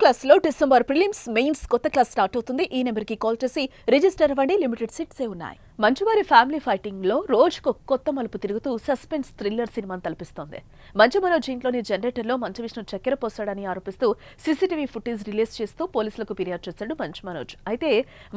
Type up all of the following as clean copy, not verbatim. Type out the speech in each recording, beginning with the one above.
క్లాస్లో December prelims mains కొత్త class start అవుతుంది. ఈ నెంబర్కి కాల్ చేసి రిజిస్టర్ అవ్వండి. లిమిటెడ్ సీట్సే ఉన్నాయి. మంచువారి ఫ్యామిలీ ఫైటింగ్ లో రోజుకు కొత్త మలుపు తిరుగుతూ సస్పెన్స్ థ్రిల్లర్ సినిమాను తలపిస్తోంది. మంచు మనోజ్ ఇంట్లోని జనరేటర్లో మంచు విష్ణు చక్కెర పోస్తాడని ఆరోపిస్తూ సీసీటీవీ ఫుటేజ్ రిలీజ్ చేస్తూ పోలీసులకు ఫిర్యాదు చేశాడు మంచు మనోజ్. అయితే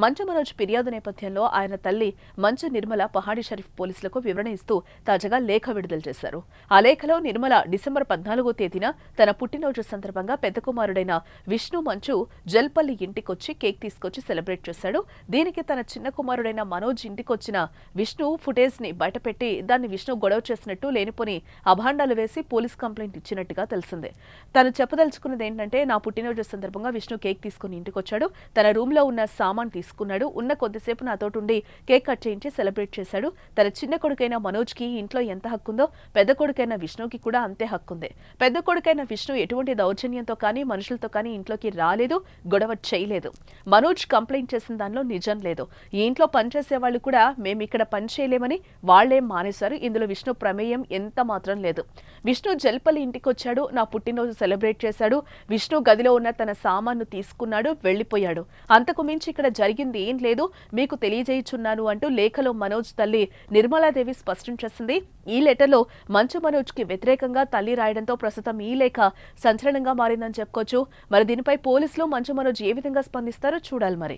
మంచు మనోజ్ ఫిర్యాదు నేపథ్యంలో ఆయన తల్లి మంచు నిర్మల పహాడి షరీఫ్ పోలీసులకు వివరణ ఇస్తూ తాజాగా లేఖ విడుదల చేశారు. ఆ లేఖలో నిర్మల డిసెంబర్ 14వ తేదీన తన పుట్టినరోజు సందర్భంగా పెద్ద కుమారుడైన విష్ణు మంచు జల్పల్లి ఇంటికొచ్చి కేక్ తీసుకొచ్చి సెలబ్రేట్ చేశాడు. దీనికి తన చిన్న కుమారుడైన మనోజ్ ఇంటికొచ్చిన విష్ణు ఫుటేజ్ ని బయటపెట్టి దాన్ని విష్ణు గొడవ చేసినట్టు లేనిపోని అభాండాలు వేసి పోలీస్ కంప్లైంట్ ఇచ్చినట్టుగా తెలిసిందే. తను చెప్పదలుచుకున్నది ఏంటంటే, నా పుట్టినరోజు సందర్భంగా విష్ణు కేక్ తీసుకుని ఇంటికొచ్చాడు. తన రూమ్ లో ఉన్న సామాన్ తీసుకున్నాడు. ఉన్న కొద్దిసేపు నాతోటుండి కేక్ కట్ చేయించి సెలబ్రేట్ చేశాడు. తన చిన్న కొడుకైన మనోజ్ కి ఇంట్లో ఎంత హక్కుందో పెద్ద కొడుకైన విష్ణుకి కూడా అంతే హక్కుంది. పెద్ద కొడుకైన విష్ణు ఎటువంటి దౌర్జన్యంతో కానీ మనుషులతో కానీ ఇంట్లోకి రాలేదు, గొడవ చేయలేదు. మనోజ్ కంప్లైంట్ చేసిన దానిలో నిజం లేదు. ఈ ఇంట్లో పనిచేసే వాళ్ళు కూడా మేము ఇక్కడ పని చేయలేమని వాళ్లేం మానేశారు. ఇందులో విష్ణు ప్రమేయం ఎంత మాత్రం లేదు. విష్ణు జల్పల్లి ఇంటికి వచ్చాడు, నా పుట్టినరోజు సెలబ్రేట్ చేశాడు. విష్ణు గదిలో ఉన్న తన సామాన్ను తీసుకున్నాడు, వెళ్లిపోయాడు. అంతకు మించి ఇక్కడ జరిగింది ఏం లేదు, మీకు తెలియజేయుచున్నాను అంటూ లేఖలో మనోజ్ తల్లి నిర్మలాదేవి స్పష్టం చేసింది. ఈ లెటర్లో మంచు మనోజ్ కి వ్యతిరేకంగా తల్లి రాయడంతో ప్రస్తుతం ఈ లేఖ సంచలనంగా మారిందని చెప్పుకోవచ్చు. మరి దీనిపై పోలీసులు మంచు మనోజ్ ఏ విధంగా స్పందిస్తారో చూడాలి మరి.